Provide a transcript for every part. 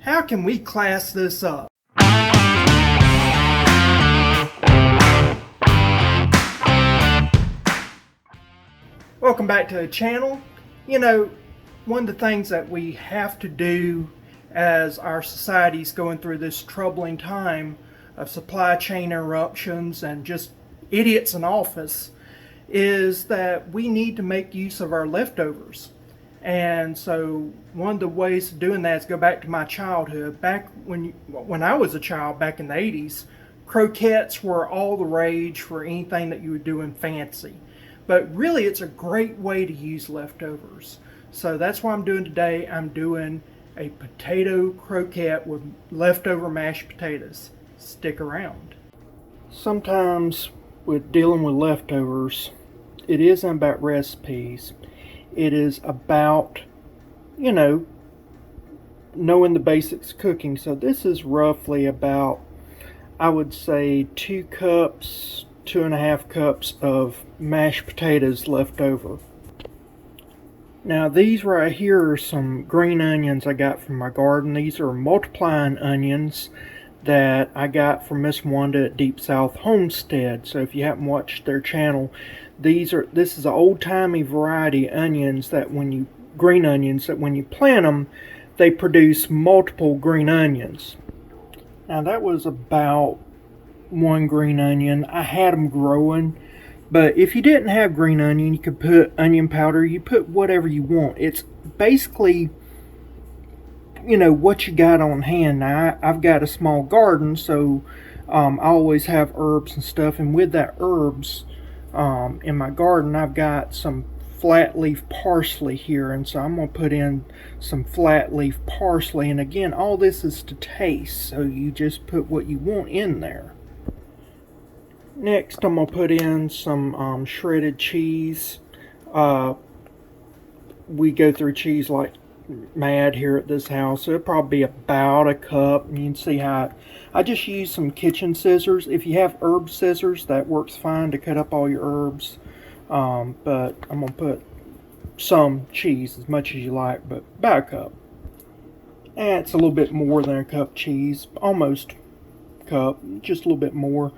How can we class this up? Welcome back to the channel. You know, one of the things that we have to do as our society's going through this troubling time of supply chain interruptions and just idiots in office is that we need to make use of our leftovers. And so one of the ways of doing that is go back to my childhood. Back when I was a child, back in the 80s, croquettes were all the rage for anything that you were doing fancy. But really, it's a great way to use leftovers. So that's what I'm doing today. I'm doing a potato croquette with leftover mashed potatoes. Stick around. Sometimes with dealing with leftovers, it isn't about recipes. It is about, knowing the basics of cooking. So this is roughly about, I would say, 2.5 cups of mashed potatoes left over. Now these right here are some green onions I got from my garden. These are multiplying onions that I got from Miss Wanda at Deep South Homestead. So if you haven't watched their channel, this is an old-timey variety of onions that green onions that when you plant them, they produce multiple green onions. Now that was about one green onion. I had them growing, but if you didn't have green onion, you could put onion powder. You put whatever you want. It's basically what you got on hand. Now I've got a small garden, so I always have herbs and stuff, and with that herbs in my garden, I've got some flat leaf parsley here, and so I'm going to put in some flat leaf parsley. And again, all this is to taste, so you just put what you want in there. Next, I'm going to put in some shredded cheese. We go through cheese like mad here at this house, so it'll probably be about a cup. You can see how I just use some kitchen scissors. If you have herb scissors, that works fine to cut up all your herbs. But I'm going to put some cheese, as much as you like, but about a cup. And it's a little bit more than a cup cheese, almost a cup, just a little bit more.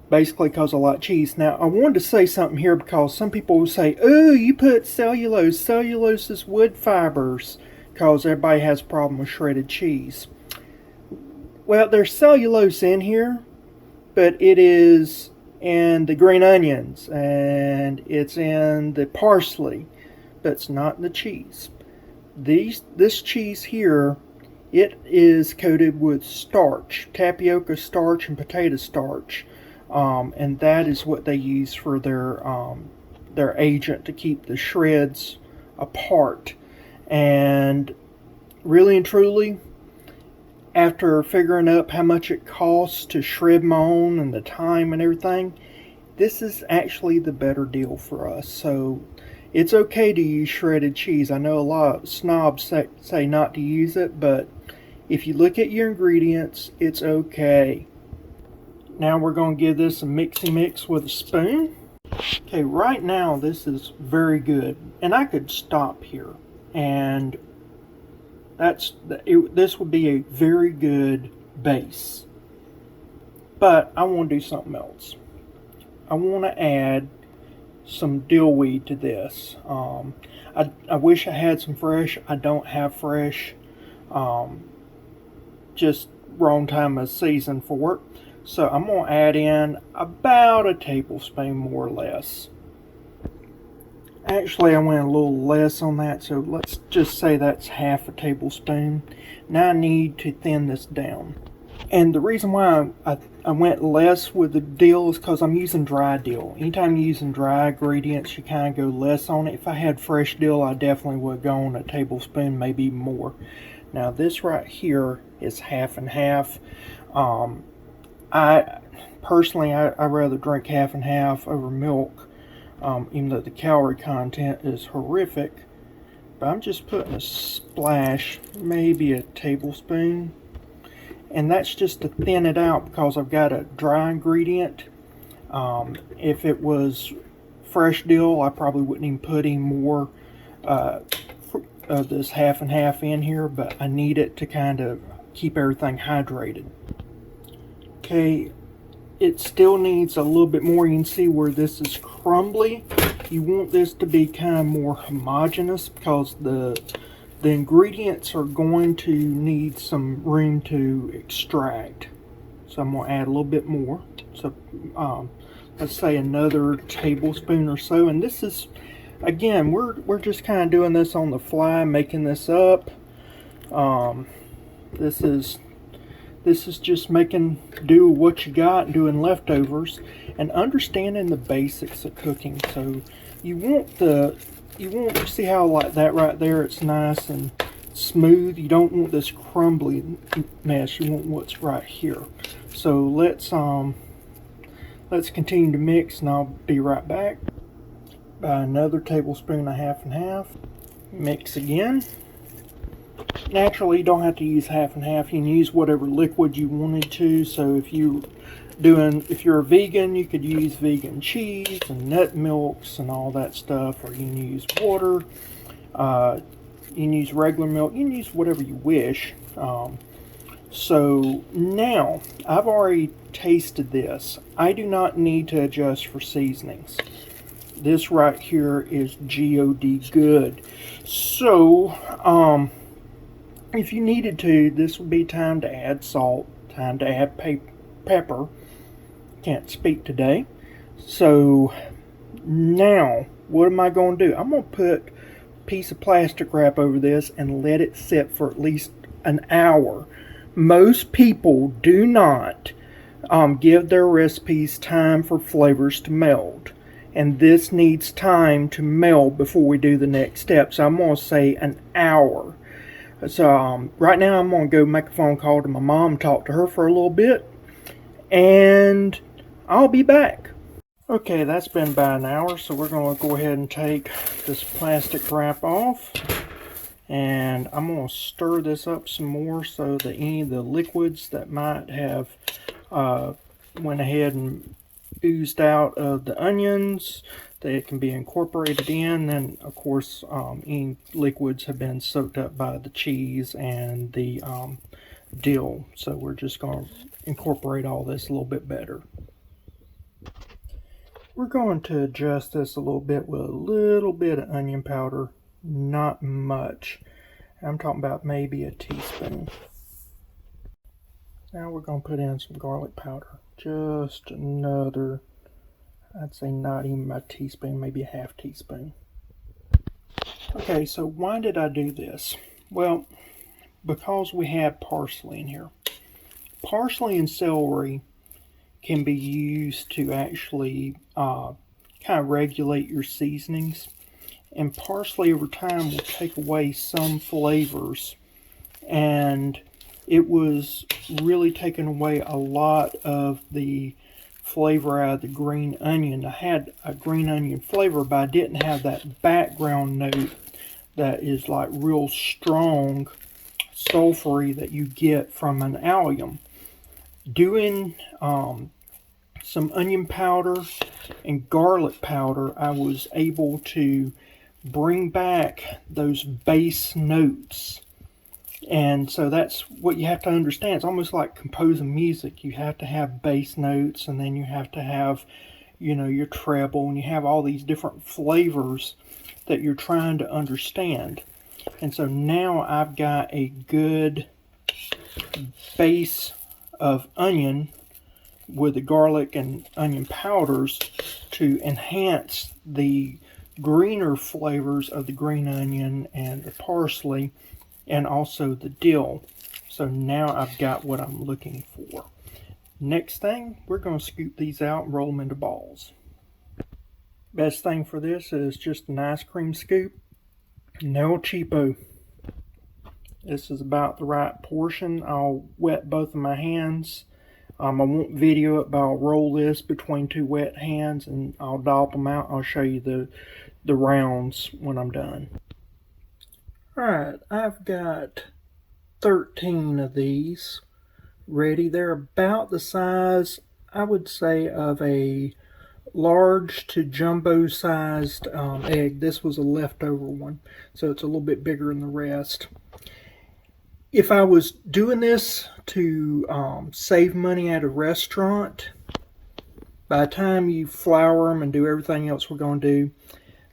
Basically because I like cheese. Now, I wanted to say something here because some people will say, oh, you put cellulose. Cellulose is wood fibers, because everybody has a problem with shredded cheese. Well, there's cellulose in here, but it is in the green onions, and it's in the parsley, but it's not in the cheese. This cheese here, it is coated with starch, tapioca starch and potato starch. And that is what they use for their agent to keep the shreds apart. And really and truly, after figuring up how much it costs to shred my own and the time and everything, this is actually the better deal for us. So it's okay to use shredded cheese. I know a lot of snobs say not to use it, but if you look at your ingredients, it's okay. Now we're going to give this a mixy mix with a spoon. Okay, right now this is very good. And I could stop here. And this would be a very good base. But I want to do something else. I want to add some dillweed to this. I wish I had some fresh. I don't have fresh. Just wrong time of season for it. So I'm going to add in about a tablespoon, more or less. Actually, I went a little less on that, so let's just say that's half a tablespoon. Now I need to thin this down. And the reason why I went less with the dill is because I'm using dry dill. Anytime you're using dry ingredients, you kind of go less on it. If I had fresh dill, I definitely would have gone a tablespoon, maybe more. Now this right here is half and half. Personally, I rather drink half and half over milk, even though the calorie content is horrific. But I'm just putting a splash, maybe a tablespoon. And that's just to thin it out because I've got a dry ingredient. If it was fresh dill, I probably wouldn't even put any more of this half and half in here, but I need it to kind of keep everything hydrated. Okay, it still needs a little bit more. You can see where this is crumbly. You want this to be kind of more homogeneous because the ingredients are going to need some room to extract. So I'm going to add a little bit more. So let's say another tablespoon or so. And this is, again, we're just kind of doing this on the fly, making this up. This is just making do what you got, doing leftovers, and understanding the basics of cooking. So you want see how like that right there, it's nice and smooth. You don't want this crumbly mess. You want what's right here. So let's continue to mix, and I'll be right back. By another tablespoon and half. Mix again. Naturally, you don't have to use half and half. You can use whatever liquid you wanted to. So if you're a vegan, you could use vegan cheese and nut milks and all that stuff, or you can use water. You can use regular milk. You can use whatever you wish. So now I've already tasted this. I do not need to adjust for seasonings. This right here is God good. So if you needed to, this would be time to add salt, time to add pepper. Can't speak today. So now, what am I going to do? I'm going to put a piece of plastic wrap over this and let it sit for at least an hour. Most people do not give their recipes time for flavors to meld. And this needs time to meld before we do the next step. So I'm going to say an hour. So right now I'm going to go make a phone call to my mom, talk to her for a little bit, and I'll be back. Okay, that's been about an hour, so we're going to go ahead and take this plastic wrap off, and I'm going to stir this up some more so that any of the liquids that might have went ahead and oozed out of the onions, that it can be incorporated in. Then of course any liquids have been soaked up by the cheese and the dill, so we're just going to incorporate all this a little bit better. We're going to adjust this a little bit with a little bit of onion powder, not much. I'm talking about maybe a teaspoon. Now we're going to put in some garlic powder, just another, I'd say not even a teaspoon, maybe a half teaspoon. Okay, so why did I do this? Well, because we have parsley in here. Parsley and celery can be used to actually kind of regulate your seasonings. And parsley over time will take away some flavors. And it was really taking away a lot of the flavor out of the green onion. I had a green onion flavor, but I didn't have that background note that is like real strong, sulfury that you get from an allium. Doing some onion powder and garlic powder, I was able to bring back those base notes. And so that's what you have to understand. It's almost like composing music. You have to have bass notes, and then you have to have, you know, your treble, and you have all these different flavors that you're trying to understand. And so now I've got a good base of onion with the garlic and onion powders to enhance the greener flavors of the green onion and the parsley, and also the dill. So now I've got what I'm looking for. Next thing, we're going to scoop these out and roll them into balls. Best thing for this is just an ice cream scoop. No cheapo. This is about the right portion. I'll wet both of my hands. I won't video it, but I'll roll this between two wet hands and I'll dollop them out. I'll show you the rounds when I'm done. Alright, I've got 13 of these ready. They're about the size, I would say, of a large to jumbo sized egg. 'egg. This was a leftover one, so it's a little bit bigger than the rest. And I'm going to If I was doing this to save money at a restaurant, by the time you flour them and do everything else we're going to do,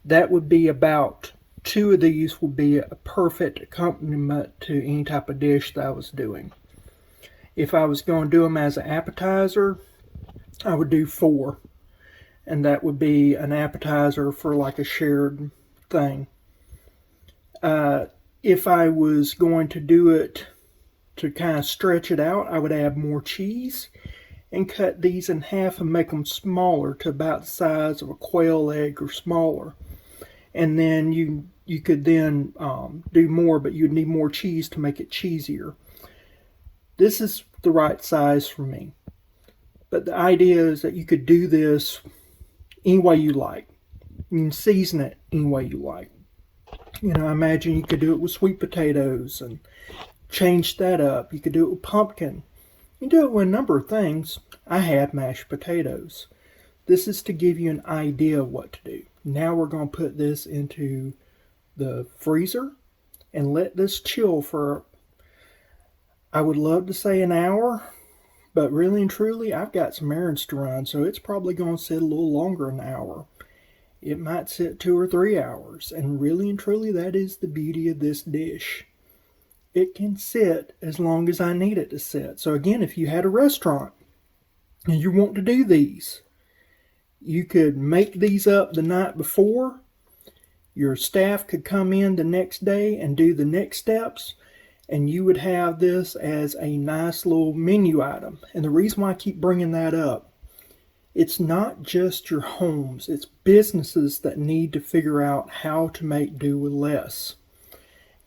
that would be about 2 of these would be a perfect accompaniment to any type of dish that I was doing. If I was going to do them as an appetizer, I would do 4. And that would be an appetizer for like a shared thing. If I was going to do it to kind of stretch it out, I would add more cheese and cut these in half and make them smaller to about the size of a quail egg or smaller. And then you could then do more, but you'd need more cheese to make it cheesier. This is the right size for me. But the idea is that you could do this any way you like. You can season it any way you like. You know, I imagine you could do it with sweet potatoes and change that up. You could do it with pumpkin. You can do it with a number of things. I had mashed potatoes. This is to give you an idea of what to do. Now we're going to put this into the freezer and let this chill for, I would love to say an hour, but really and truly I've got some errands to run, so it's probably going to sit a little longer than an hour. It might sit 2 or 3 hours, and really and truly that is the beauty of this dish. It can sit as long as I need it to sit. So again, if you had a restaurant and you want to do these, you could make these up the night before. Your staff could come in the next day and do the next steps, and you would have this as a nice little menu item. And the reason why I keep bringing that up, it's not just your homes, it's businesses that need to figure out how to make do with less.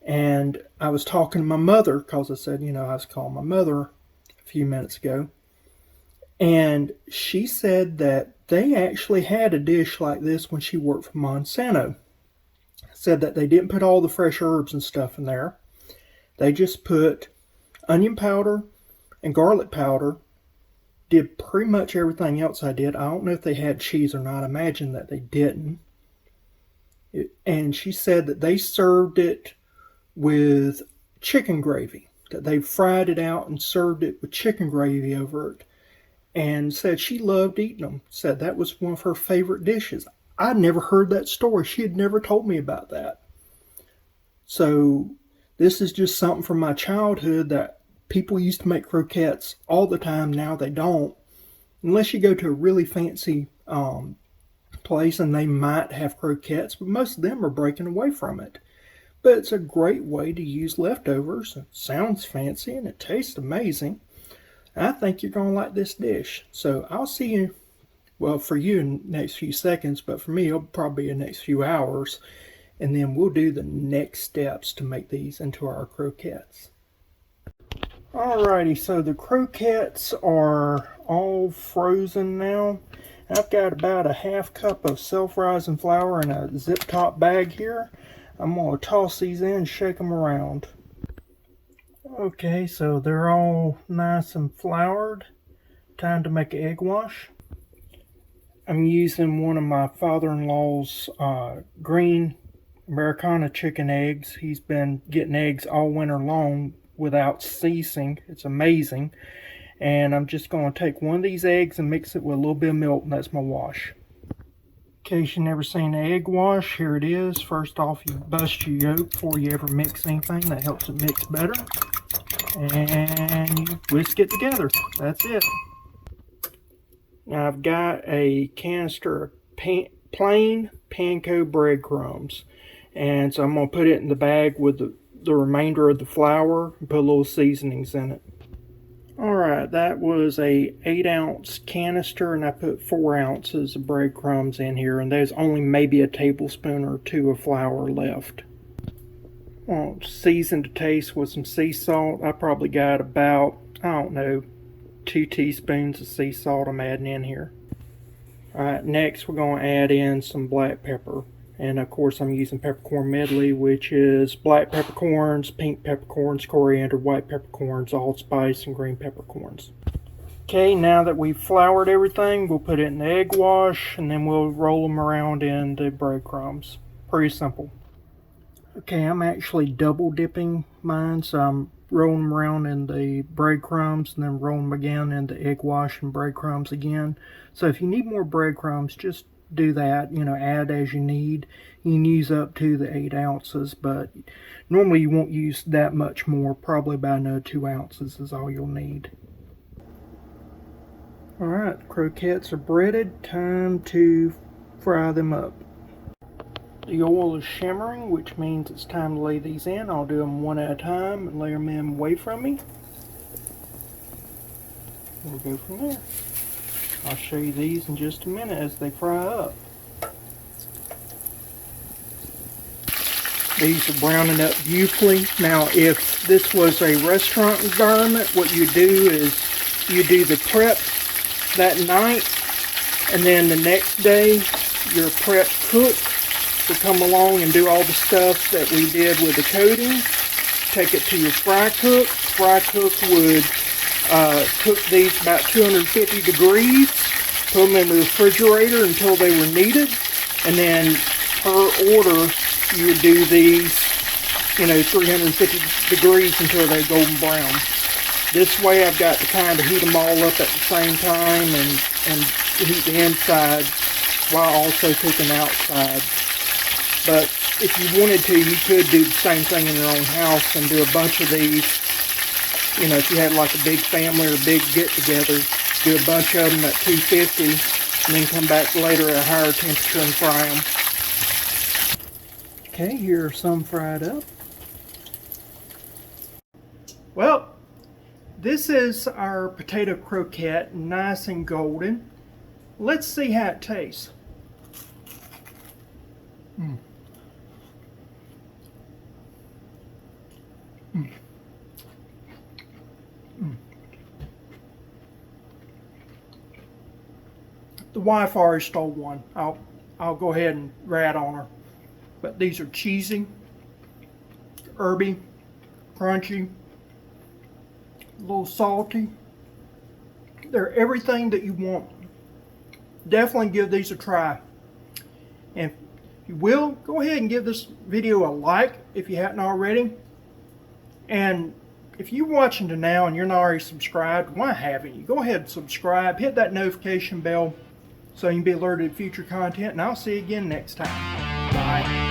And I was talking to my mother, because I said, you know, I was calling my mother a few minutes ago, and she said that they actually had a dish like this when she worked for Monsanto. Said that they didn't put all the fresh herbs and stuff in there. They just put onion powder and garlic powder, did pretty much everything else I did. I don't know if they had cheese or not. I imagine that they didn't. And she said that they served it with chicken gravy, that they fried it out and served it with chicken gravy over it, and said she loved eating them. Said that was one of her favorite dishes. I'd never heard that story. She had never told me about that. So this is just something from my childhood that people used to make croquettes all the time. Now they don't. Unless you go to a really fancy place and they might have croquettes, but most of them are breaking away from it. But it's a great way to use leftovers. It sounds fancy and it tastes amazing. I think you're going to like this dish. So I'll see you, well, for you in the next few seconds, but for me it'll probably be the next few hours. And then we'll do the next steps to make these into our croquettes. Alrighty, so the croquettes are all frozen now. I've got about a half cup of self-rising flour in a zip top bag here. I'm going to toss these in and shake them around. Okay, so they're all nice and floured. Time to make an egg wash. I'm using one of my father-in-law's green Americana chicken eggs. He's been getting eggs all winter long without ceasing. It's amazing. And I'm just going to take one of these eggs and mix it with a little bit of milk, and that's my wash. In case you've never seen an egg wash, here it is. First off, you bust your yolk before you ever mix anything. That helps it mix better. And you whisk it together. That's it. Now I've got a canister of plain panko breadcrumbs. And so I'm going to put it in the bag with the remainder of the flour and put a little seasonings in it. Alright, that was a 8-ounce canister, and I put 4 ounces of breadcrumbs in here, and there's only maybe a tablespoon or 2 of flour left. Well, season to taste with some sea salt. I probably got about, I don't know, 2 teaspoons of sea salt I'm adding in here. Alright, next we're going to add in some black pepper. And of course I'm using peppercorn medley, which is black peppercorns, pink peppercorns, coriander, white peppercorns, allspice, and green peppercorns. Okay, now that we've floured everything, we'll put it in the egg wash, and then we'll roll them around in the breadcrumbs. Pretty simple. Okay, I'm actually double dipping mine, so I'm roll them around in the breadcrumbs and then roll them again in the egg wash and breadcrumbs again. So if you need more breadcrumbs, just do that, you know, add as you need. You can use up to the 8 ounces, but normally you won't use that much more. Probably about another 2 ounces is all you'll need. Alright, croquettes are breaded. Time to fry them up. The oil is shimmering, which means it's time to lay these in. I'll do them one at a time and lay them in away from me. We'll go from there. I'll show you these in just a minute as they fry up. These are browning up beautifully. Now, if this was a restaurant environment, what you do is you do the prep that night, and then the next day your prep cook will come along and do all the stuff that we did with the coating. Take it to your fry cook. Fry cook would cook these about 250 degrees, put them in the refrigerator until they were needed, and then per order you would do these, you know, 350 degrees until they're golden brown. This way I've got to kind of heat them all up at the same time and heat the inside while also cooking outside. But if you wanted to, you could do the same thing in your own house and do a bunch of these. You know, if you had like a big family or a big get-together, do a bunch of them at 250 and then come back later at a higher temperature and fry them. Okay, here are some fried up. Well, this is our potato croquette, nice and golden. Let's see how it tastes. The wife already stole one. I'll go ahead and rat on her. But these are cheesy, herby, crunchy, a little salty. They're everything that you want. Definitely give these a try. And if you will, go ahead and give this video a like if you hadn't already. And if you're watching to now and you're not already subscribed, why haven't you? Go ahead and subscribe. Hit that notification bell so you can be alerted to future content. And I'll see you again next time. Bye.